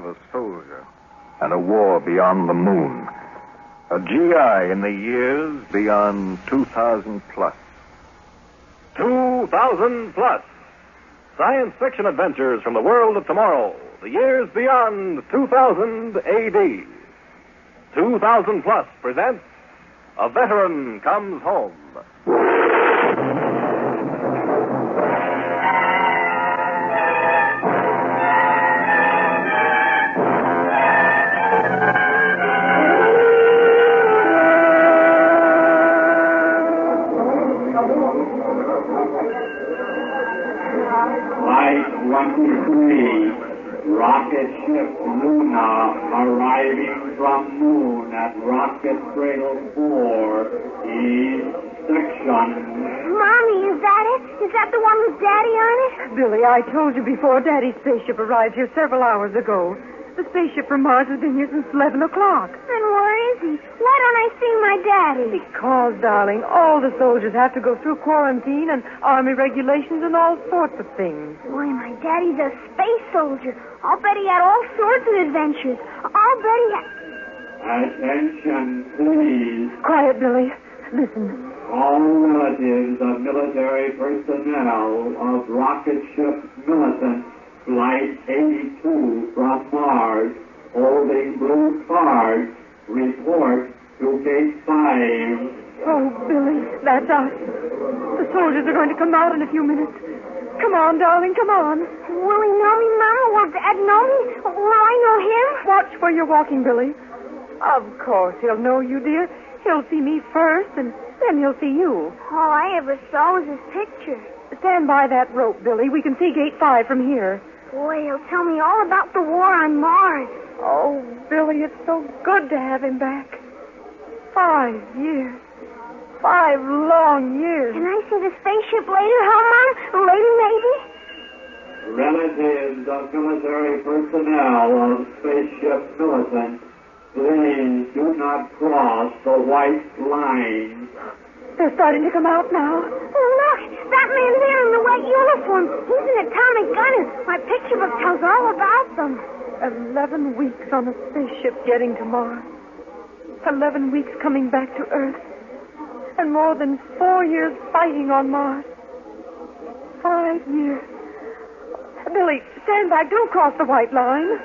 a soldier, and a war beyond the moon. A GI in the years beyond 2000 plus. 2000 plus. Science fiction adventures from the world of tomorrow. The years beyond 2000 AD. 2000 plus presents A Veteran Comes Home. Rocket ship Luna arriving from moon at Rocket Cradle 4, East Section. Mommy, is that it? Is that the one with Daddy on it? Billy, I told you before Daddy's spaceship arrived here several hours ago. The spaceship from Mars has been here since 11 o'clock. Then where is he? Why don't I see my Daddy? Because, darling, all the soldiers have to go through quarantine and army regulations and all sorts of things. Why, my Daddy's a space soldier. I'll bet he had all sorts of adventures. I'll bet he had... Attention, please. Quiet, Billy. Listen. All relatives of military personnel of rocket ship Militant Flight 82 from Mars, holding blue cards, report to Gate 5. Oh, Billy, that's us. The soldiers are going to come out in a few minutes. Come on, darling, come on. Will he know me, Mama? Will Dad know me? Will I know him? Watch where you're walking, Billy. Of course he'll know you, dear. He'll see me first, and then he'll see you. All I ever saw was his picture. Stand by that rope, Billy. We can see Gate 5 from here. Boy, he'll tell me all about the war on Mars. Oh, Billy, it's so good to have him back. 5 years. 5 long years. Can I see the spaceship later, huh, Mom? Later, maybe? Relatives of military personnel of Spaceship Militant, please do not cross the white line. They're starting to come out now. Oh, look, that man there in the white uniform. He's an atomic gunner. My picture book tells all about them. 11 weeks on a spaceship getting to Mars. 11 weeks coming back to Earth. And more than 4 years fighting on Mars. 5 years. Billy, stand back. Don't cross the white line.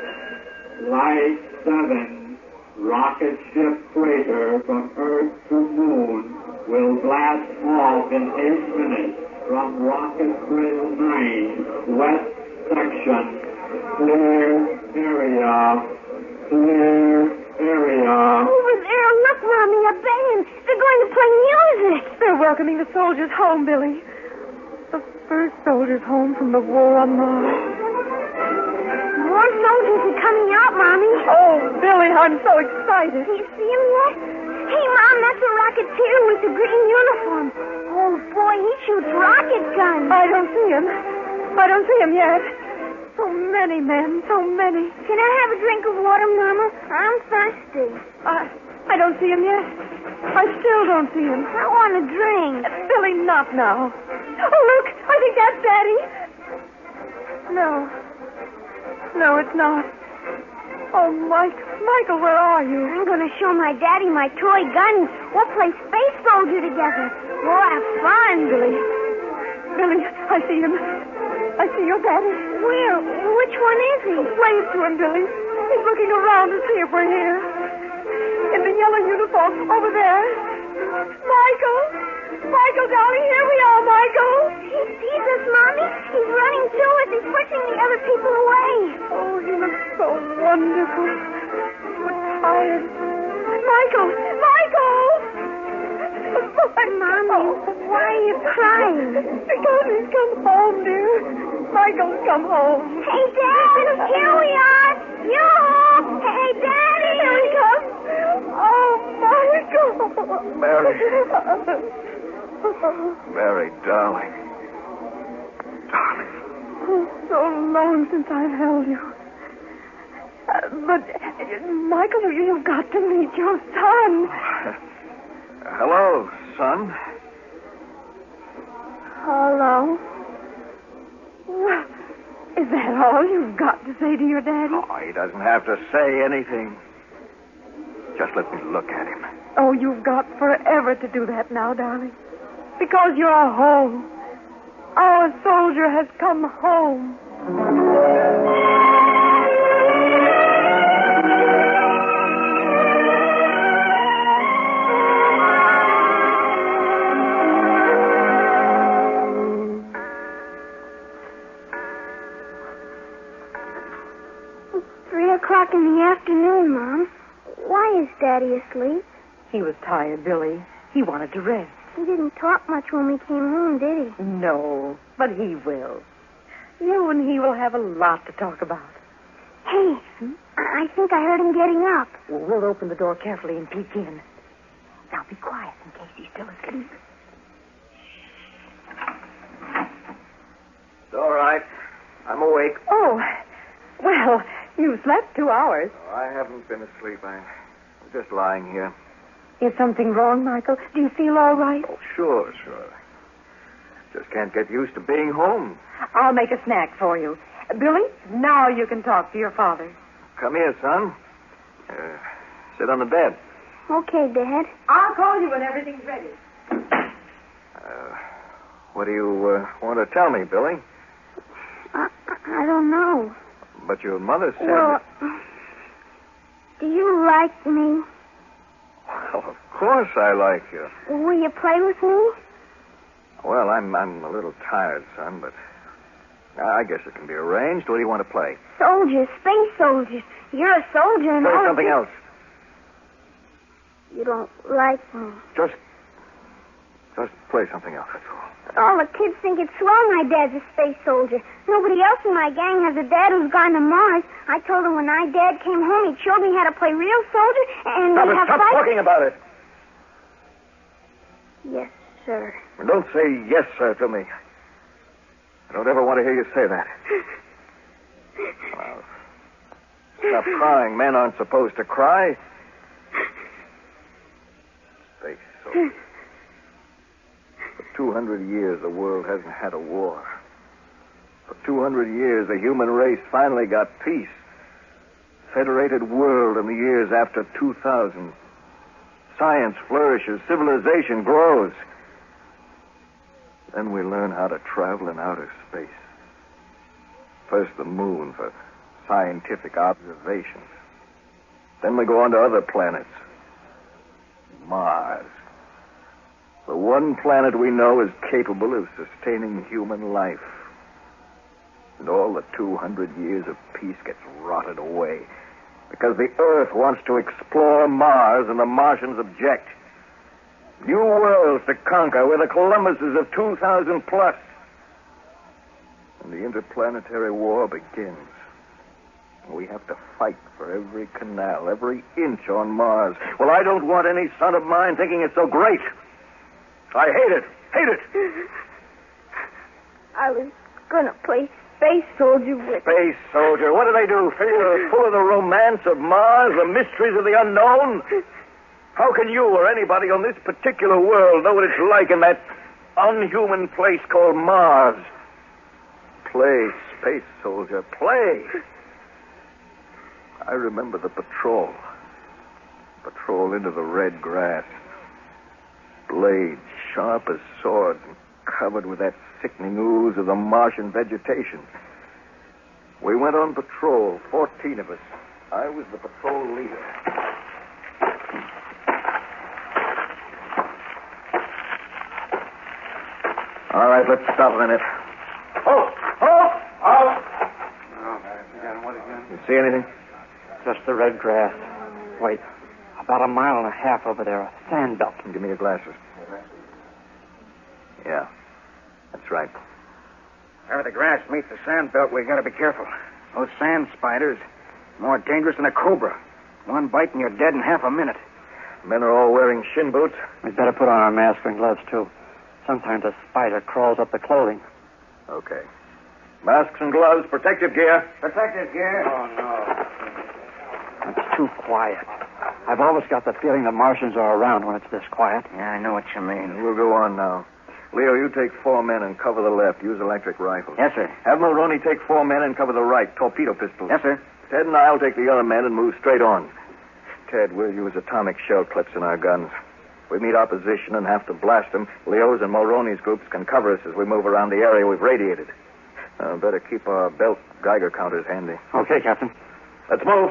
Flight 7, rocket ship freighter from Earth to Moon, will blast off in 8 minutes from Rocket Cradle 9, West Section. Clear area. Clear area. Over there, look, Mommy, a band. They're going to play music. They're welcoming the soldiers home, Billy. The first soldiers home from the war on Mars. More soldiers are coming out, Mommy. Oh, Billy, I'm so excited. Do you see him yet? Hey, Mom, that's a rocketeer with the green uniform. Oh, boy, he shoots rocket guns. I don't see him. I don't see him yet. So many men, so many. Can I have a drink of water, Mama? I'm thirsty. I don't see him yet. I still don't see him. I want a drink. Billy, not now. Oh, look, I think that's Daddy. No. No, it's not. Oh, Michael, where are you? I'm going to show my Daddy my toy gun. We'll play space soldier together. We'll have fun. Billy, I see him. I see your Daddy. Where? Which one is he? Wave to him, Billy. He's looking around to see if we're here. In the yellow uniform, over there. Michael, darling, here we are, Michael. He sees us, Mommy. He's running to us. He's pushing the other people away. Oh, he looks so wonderful. So tired. Michael! Mommy, why are you crying? Because he's come home, dear. Michael's come home. Hey, Dad, here we are. Yoo-hoo! Hey, Daddy! Here he comes. Oh, Michael. Mary, darling. So long since I've held you. But, Michael, you've got to meet your son. Hello, son. Hello. Is that all you've got to say to your daddy? Oh, he doesn't have to say anything. Just let me look at him. Oh, you've got forever to do that now, darling. Because you're home. Our soldier has come home. 3 o'clock in the afternoon, Mom. Why is Daddy asleep? He was tired, Billy. He wanted to rest. He didn't talk much when we came home, did he? No, but he will. You and he will have a lot to talk about. Hey, I think I heard him getting up. Well, we'll open the door carefully and peek in. Now be quiet in case he's still asleep. It's all right. I'm awake. Oh, well, you slept 2 hours. Oh, I haven't been asleep. I'm just lying here. Is something wrong, Michael? Do you feel all right? Oh, sure. Just can't get used to being home. I'll make a snack for you. Billy, now you can talk to your father. Come here, son. Sit on the bed. Okay, Dad. I'll call you when everything's ready. What do you want to tell me, Billy? I don't know. But your mother said... Well, do you like me? Well, of course I like you. Will you play with me? Well, I'm a little tired, son, but I guess it can be arranged. What do you want to play? Soldiers, space soldiers. You're a soldier and Play all something else. You don't like me. Just play something else, that's all. All the kids think it's swell my dad's a space soldier. Nobody else in my gang has a dad who's gone to Mars. I told him when my dad came home, he'd show me how to play real soldier and we'd have Stop fights. talking about it. Yes, sir. And don't say yes, sir, to me. I don't ever want to hear you say that. Well, stop crying. Men aren't supposed to cry. Space soldier. For 200 years, the world hasn't had a war. For 200 years, the human race finally got peace. Federated world in the years after 2000. Science flourishes. Civilization grows. Then we learn how to travel in outer space. First the moon for scientific observations. Then we go on to other planets. Mars. The one planet we know is capable of sustaining human life. And all the 200 years of peace gets rotted away because the Earth wants to explore Mars and the Martians object. New worlds to conquer. We're the Columbuses of 2000 plus. And the interplanetary war begins. We have to fight for every canal, every inch on Mars. Well, I don't want any son of mine thinking it's so great. I hate it. Hate it. I was going to play space soldier with... Space soldier. What do they do? Full of the romance of Mars, the mysteries of the unknown? How can you or anybody on this particular world know what it's like in that unhuman place called Mars? Play, space soldier, play. I remember the patrol. Patrol into the red grass. Blades sharp as swords and covered with that sickening ooze of the Martian vegetation. We went on patrol, 14 of us. I was the patrol leader. All right, let's stop a minute. Halt! You see anything? Just the red grass. Wait, about a mile and a half over there, a sand belt. Give me your glasses. Yeah, that's right. Wherever the grass meets the sand belt, we got to be careful. Those sand spiders, more dangerous than a cobra. One bite and you're dead in half a minute. Men are all wearing shin boots. We'd better put on our masks and gloves, too. Sometimes a spider crawls up the clothing. Okay. Masks and gloves, protective gear. Protective gear? Oh, no. It's too quiet. I've always got the feeling the Martians are around when it's this quiet. Yeah, I know what you mean. We'll go on now. Leo, you take 4 men and cover the left. Use electric rifles. Yes, sir. Have Mulroney take 4 men and cover the right. Torpedo pistols. Yes, sir. Ted and I'll take the other men and move straight on. Ted, we'll use atomic shell clips in our guns. If we meet opposition and have to blast them, Leo's and Mulroney's groups can cover us as we move around the area we've radiated. Better keep our belt Geiger counters handy. Okay, Captain. Let's move.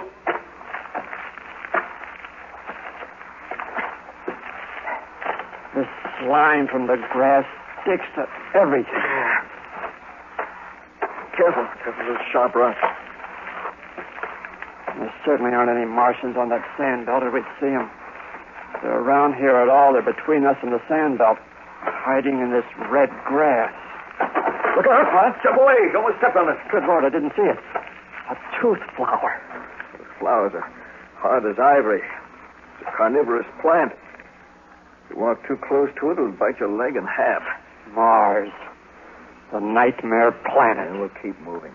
This line from the grass sticks to everything. Careful. Careful of those sharp rocks. There certainly aren't any Martians on that sand belt, or we'd see them. If they're around here at all, they're between us and the sand belt, hiding in this red grass. Look out. What? Jump away. You almost stepped on it. Good Lord, I didn't see it. A tooth flower. Those flowers are hard as ivory. It's a carnivorous plant. If you walk too close to it, it'll bite your leg in half. Mars. The nightmare planet. And we'll keep moving.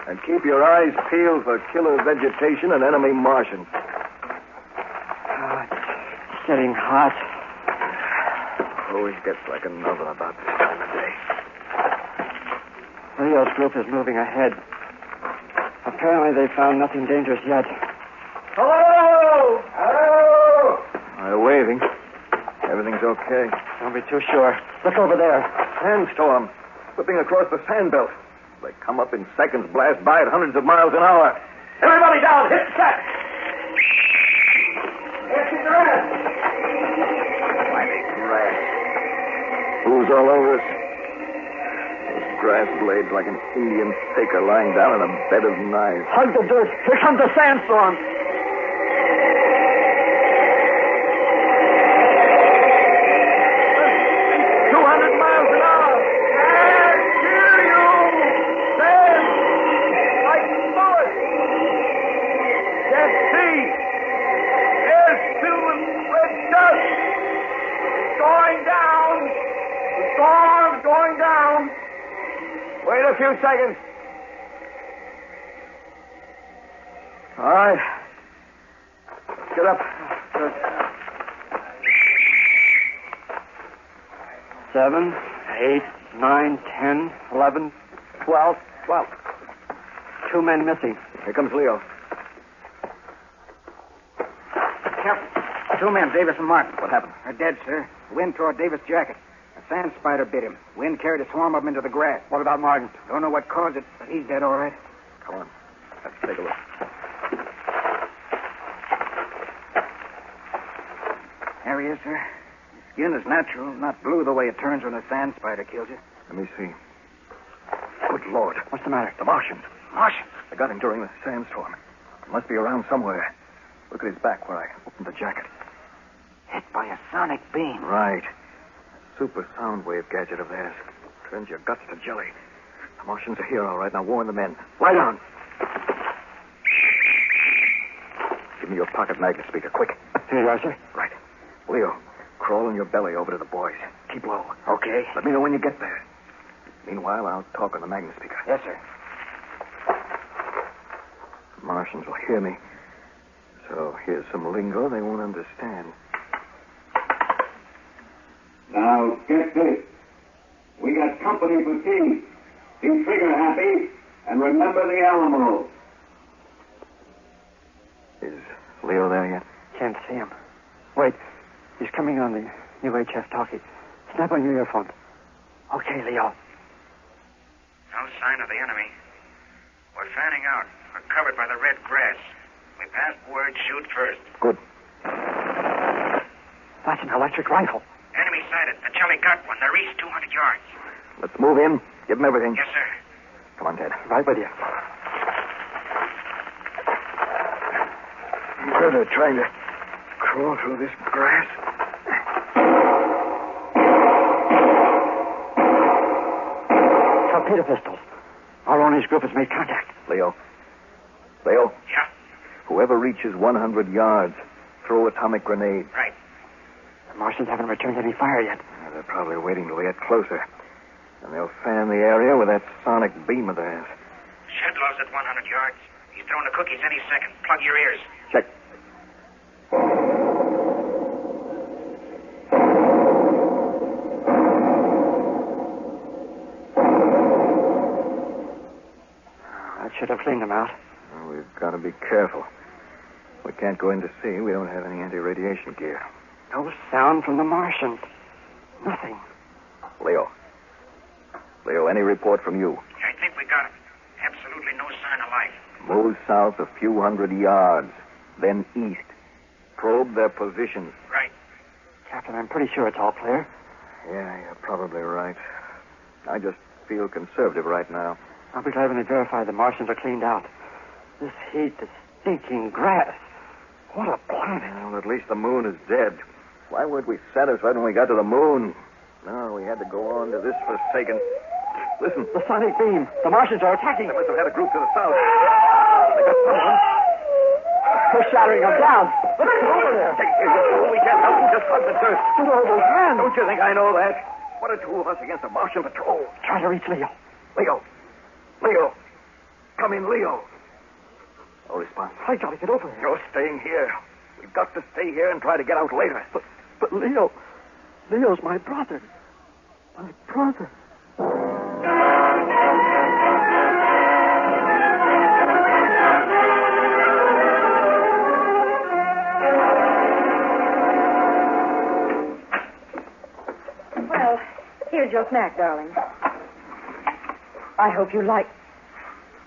And keep your eyes peeled for killer vegetation and enemy Martians. It's getting hot. Always gets like an oven about this time of day. Leo's group is moving ahead. Apparently they found nothing dangerous yet. Hello! Hello! They're waving. Everything's okay. Don't be too sure. Look over there. Sandstorm. Whipping across the sand belt. They come up in seconds, blast by at hundreds of miles an hour. Everybody down! Hit track! Yes, hit the grass! Mighty grass. Who's all over us? Those grass blades like an Indian taker lying down in a bed of knives. Hug the dirt. Here comes the sandstorm. 200 miles an hour! Going down. Wait a few seconds. All right. Get up. Good. 7, 8, 9, 10, 11, 12. 2 men missing. Here comes Leo. Captain, 2 men, Davis and Martin. What happened? They're dead, sir. Wind tore Davis' jacket. A sand spider bit him. Wind carried a swarm of them into the grass. What about Martin? Don't know what caused it, but he's dead all right. Come on. Let's take a look. There he is, sir. His skin is natural, not blue the way it turns when a sand spider kills you. Let me see. Good Lord. What's the matter? The Martians. Martians? I got him during the sandstorm. He must be around somewhere. Look at his back where I opened the jacket. Hit by a sonic beam. Right. Super sound wave gadget of theirs. Turns your guts to jelly. The Martians are here, all right. Now warn the men. Lie down. Give me your pocket magnet speaker, quick. Here you are, sir. Right. Leo, crawl on your belly over to the boys. Keep low. Okay. Let me know when you get there. Meanwhile, I'll talk on the magnet speaker. Yes, sir. The Martians will hear me. So here's some lingo they won't understand. Now, get this. We got company for tea. Be trigger happy and remember the Alamo. Is Leo there yet? Can't see him. Wait. He's coming on the UHF talkie. Snap on your earphones. Okay, Leo. No sign of the enemy. We're fanning out. We're covered by the red grass. We passed word, shoot first. Good. That's an electric rifle. Enemy sighted. The Jelly got one. They're east 200 yards. Let's move in. Give them everything. Yes, sir. Come on, Ted. Right with you. Where they're trying to crawl through this grass. Torpedo pistols. Mulroney's group has made contact. Leo. Yeah? Whoever reaches 100 yards, throw atomic grenade. Right. The Martians haven't returned any fire yet. They're probably waiting till we get closer. And they'll fan the area with that sonic beam of theirs. Shedlaw's at 100 yards. He's throwing the cookies any second. Plug your ears. Check. should have cleaned them out. Well, we've got to be careful. We can't go in to see. We don't have any anti-radiation gear. No sound from the Martians. Nothing. Leo. Leo, any report from you? I think we got absolutely no sign of life. Move south a few hundred yards, then east. Probe their positions. Right. Captain, I'm pretty sure it's all clear. Yeah, you're probably right. I just feel conservative right now. I'll be glad when they verify the Martians are cleaned out. This heat, this stinking grass. What a planet. Well, at least the moon is dead. Why weren't we satisfied when we got to the moon? No, we had to go on to this forsaken... Listen. The sonic beam. The Martians are attacking. They must have had a group to the south. They got someone. They're shattering them down. Let's get over there. We can't help them. Just hunt the dirt. Put all those hands. Don't you think I know that? What are two of us against a Martian patrol? Try to reach Leo. Leo. Leo. Come in, Leo. No response. I gotta get over there. You're staying here. We've got to stay here and try to get out later. But Leo... Leo's my brother. My brother. Well, here's your snack, darling. I hope you like...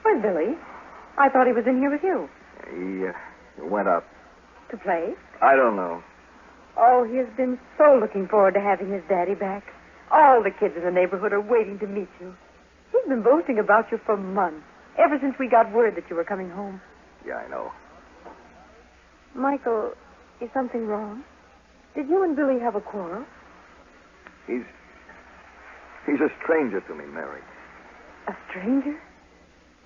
Where's Billy? I thought he was in here with you. He went up. To play? I don't know. Oh, he has been so looking forward to having his daddy back. All the kids in the neighborhood are waiting to meet you. He's been boasting about you for months, ever since we got word that you were coming home. Yeah, I know. Michael, is something wrong? Did you and Billy have a quarrel? He's a stranger to me, Mary. A stranger?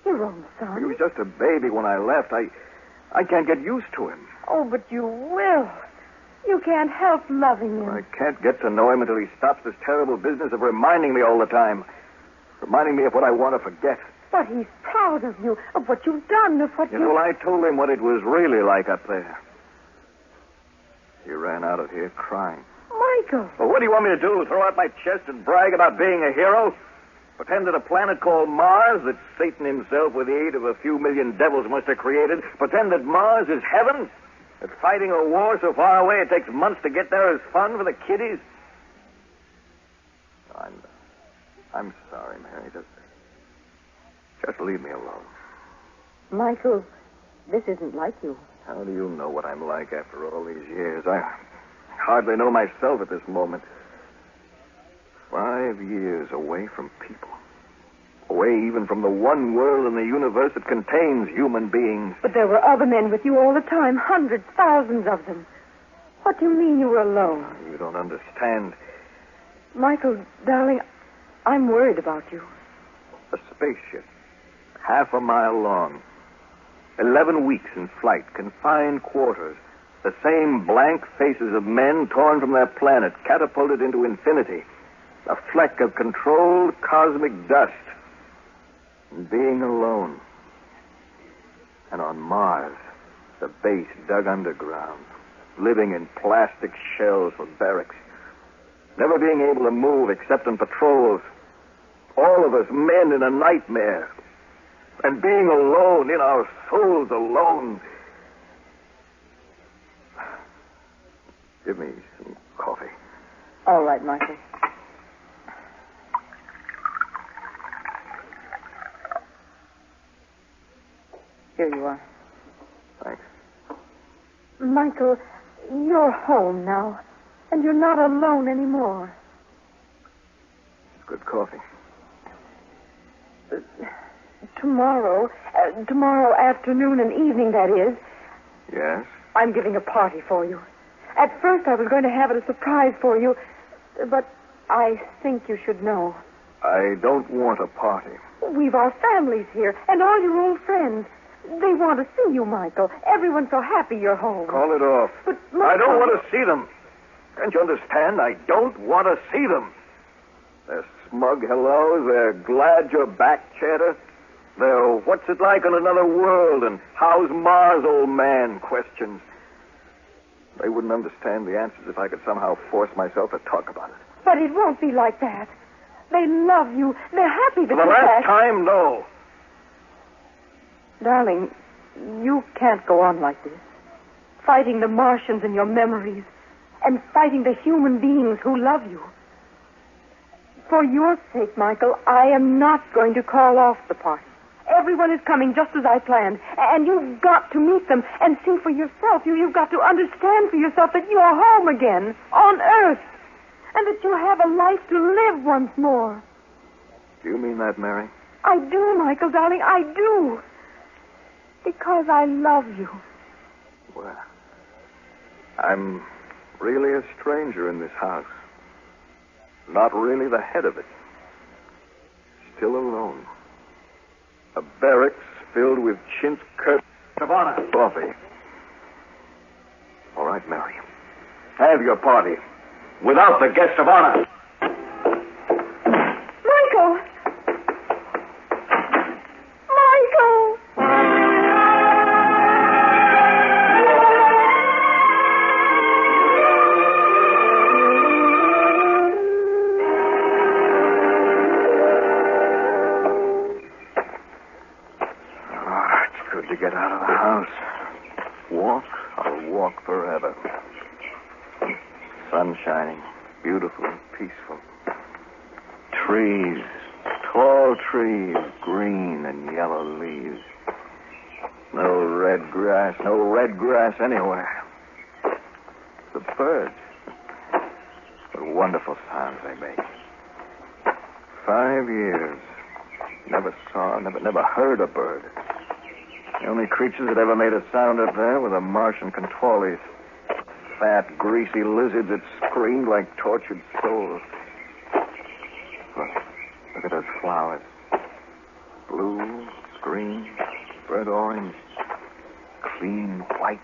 Your own son? He was just a baby when I left. I can't get used to him. Oh, but you will. You can't help loving him. I can't get to know him until he stops this terrible business of reminding me all the time. Reminding me of what I want to forget. But he's proud of you, of what you've done, of what You know, I told him what it was really like up there. He ran out of here crying. Michael! Well, what do you want me to do? Throw out my chest and brag about being a hero? Pretend that a planet called Mars, that Satan himself, with the aid of a few million devils, must have created, pretend that Mars is heaven? That fighting a war so far away it takes months to get there is fun for the kiddies? I'm sorry, Mary. Just leave me alone. Michael, this isn't like you. How do you know what I'm like after all these years? I hardly know myself at this moment. 5 years away from people. Away even from the one world in the universe that contains human beings. But there were other men with you all the time, hundreds, thousands of them. What do you mean you were alone? You don't understand. Michael, darling, I'm worried about you. A spaceship, 1/2 mile long, 11 weeks in flight, confined quarters, the same blank faces of men torn from their planet, catapulted into infinity, a fleck of controlled cosmic dust, and being alone. And on Mars, the base dug underground, living in plastic shells for barracks, never being able to move except on patrols. All of us men in a nightmare. And being alone, in our souls alone. Give me some coffee. All right, Michael. Here you are. Thanks. Michael, you're home now, and you're not alone anymore. Good coffee. Tomorrow afternoon and evening, that is, Yes? I'm giving a party for you. At first, I was going to have it a surprise for you, but I think you should know. I don't want a party. We've our families here, and all your old friends. They want to see you, Michael. Everyone's so happy you're home. Call it off. But, I don't Michael... want to see them. Can't you understand? I don't want to see them. Their smug hellos, their glad you're back chatter, their what's it like on another world and how's Mars, old man questions. They wouldn't understand the answers if I could somehow force myself to talk about it. But it won't be like that. They love you. They're happy that For the you're last back. time, no. Darling, you can't go on like this. Fighting the Martians in your memories and fighting the human beings who love you. For your sake, Michael, I am not going to call off the party. Everyone is coming just as I planned, and you've got to meet them and see for yourself. You've got to understand for yourself that you are home again, on Earth, and that you have a life to live once more. Do you mean that, Mary? I do, Michael, darling, I do. Because I love you. Well, I'm really a stranger in this house. Not really the head of it. Still alone. A barracks filled with chintz curtains. Savannah. Coffee. All right, Mary. Have your party. Without the guest of honor. Michael! Michael! To get out of the house. Walk, I'll walk forever. Sun shining, beautiful and peaceful. Trees, tall trees, green and yellow leaves. No red grass anywhere. The birds. What wonderful sounds they make. 5 years. Never heard a bird. The only creatures that ever made a sound up there were the Martian controllers. Fat, greasy lizards that screamed like tortured souls. Look at those flowers. Blue, green, burnt orange, clean white.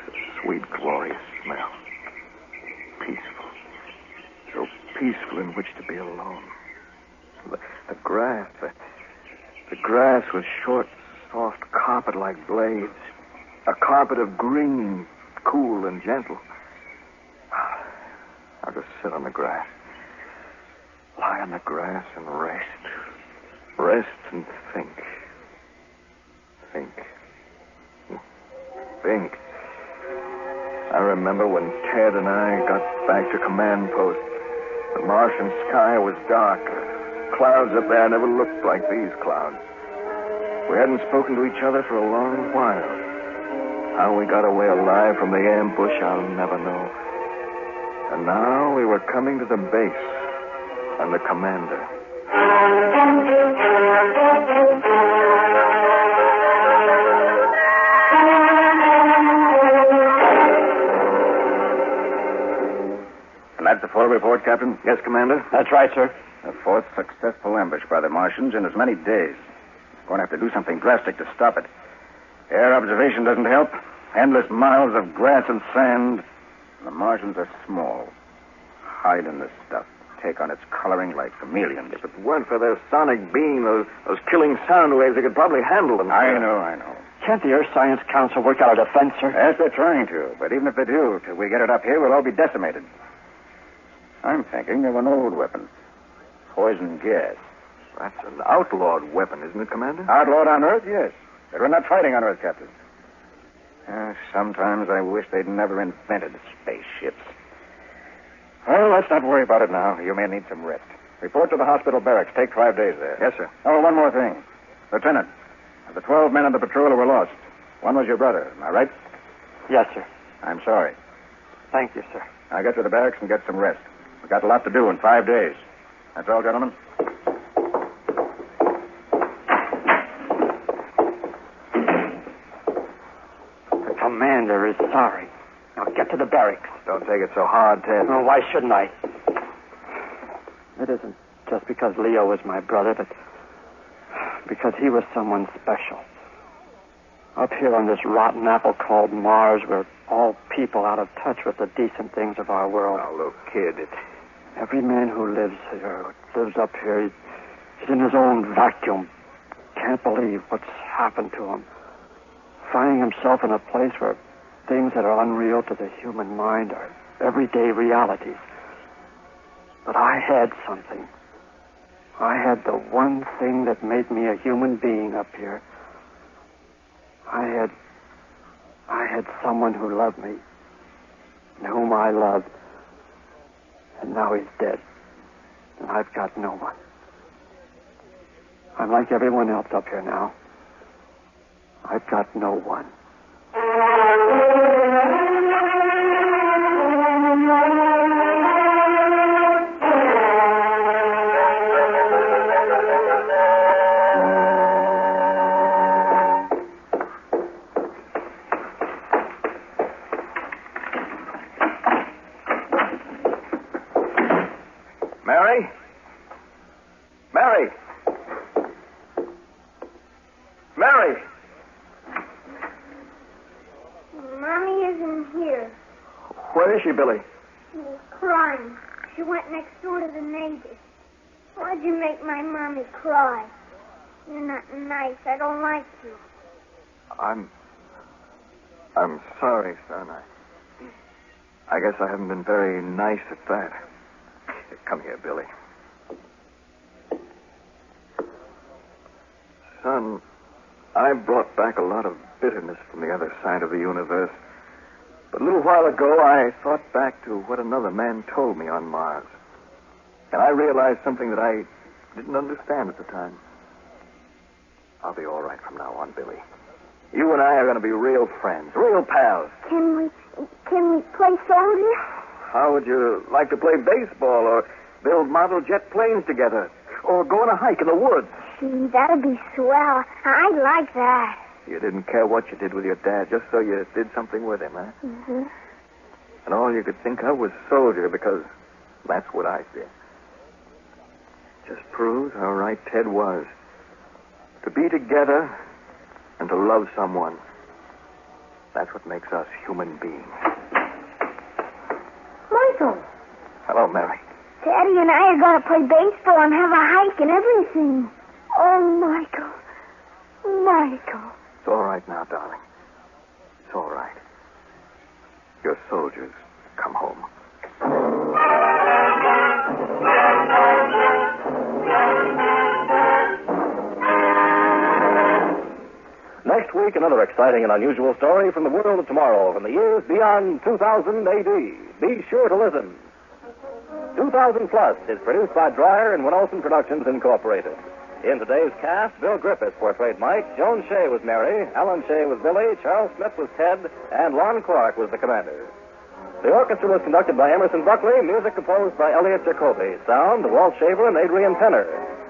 It's a sweet, glorious smell. Peaceful. So peaceful in which to be alone. The grass was short, soft carpet like blades. A carpet of green, cool and gentle. I'll just sit on the grass. Lie on the grass and rest. Rest and think. Think. I remember when Ted and I got back to command post. The Martian sky was dark. Clouds up there never looked like these clouds. We hadn't spoken to each other for a long while. How we got away alive from the ambush, I'll never know. And now we were coming to the base, and the commander. And that's the full report, Captain? Yes, Commander? That's right, sir. The fourth successful ambush by the Martians in as many days. We're going to have to do something drastic to stop it. Air observation doesn't help. Endless miles of grass and sand. The Martians are small. Hide in this stuff. Take on its coloring like chameleons. If it weren't for their sonic beam, those killing sound waves, they could probably handle them. I know. Can't the Earth Science Council work out a defense, sir? Yes, they're trying to. But even if they do, till we get it up here, we'll all be decimated. I'm thinking of an old weapon. Poison gas. That's an outlawed weapon, isn't it, Commander? Outlawed on Earth, yes. But we're not fighting on Earth, Captain. Sometimes I wish they'd never invented spaceships. Well, let's not worry about it now. You may need some rest. Report to the hospital barracks. Take 5 days there. Yes, sir. Oh, one more thing. Lieutenant, of the 12 men on the patrol who were lost, one was your brother. Am I right? Yes, sir. I'm sorry. Thank you, sir. Now get to the barracks and get some rest. We've got a lot to do in 5 days. That's all, gentlemen. The commander is sorry. Now get to the barracks. Don't take it so hard, Ted. Oh, why shouldn't I? It isn't just because Leo was my brother, but because he was someone special. Up here on this rotten apple called Mars, we're all people out of touch with the decent things of our world. Now, look, kid, Every man who lives up here, he's in his own vacuum. Can't believe what's happened to him. Finding himself in a place where things that are unreal to the human mind are everyday realities. But I had something. I had the one thing that made me a human being up here. I had someone who loved me, and whom I loved, and now he's dead, and I've got no one. I'm like everyone else up here now. I've got no one. Mary? Mary? Mary? Mommy isn't here. Where is she, Billy? She's crying. She went next door to the neighbors. Why'd you make my mommy cry? You're not nice. I don't like you. I'm sorry, son. I guess I haven't been very nice at that. Come here, Billy. Son, I brought back a lot of bitterness from the other side of the universe. But a little while ago, I thought back to what another man told me on Mars. And I realized something that I didn't understand at the time. I'll be all right from now on, Billy. You and I are going to be real friends, real pals. Can we play soldier? How would you like to play baseball or build model jet planes together? Or go on a hike in the woods? Gee, that'd be swell. I'd like that. You didn't care what you did with your dad, just so you did something with him, huh? Mm-hmm. And all you could think of was soldier, because that's what I did. Just proves how right Ted was. To be together and to love someone. That's what makes us human beings. Michael, Hello, Mary. Daddy and I are going to play baseball and have a hike and everything. Oh, Michael. Michael. It's all right now, darling. It's all right. Your soldiers come home. Next week, another exciting and unusual story from the world of tomorrow, from the years beyond 2000 AD. Be sure to listen. 2000 Plus is produced by Dreyer and Winolson Productions Incorporated. In today's cast, Bill Griffiths portrayed Mike, Joan Shea was Mary, Alan Shea was Billy, Charles Smith was Ted, and Lon Clark was the commander. The orchestra was conducted by Emerson Buckley, music composed by Elliot Jacoby, sound Walt Shaver and Adrian Penner,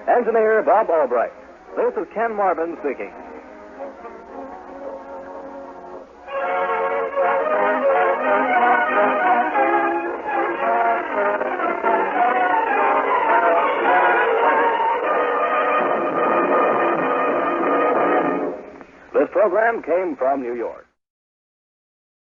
engineer Bob Albright. This is Ken Marvin speaking. This program came from New York.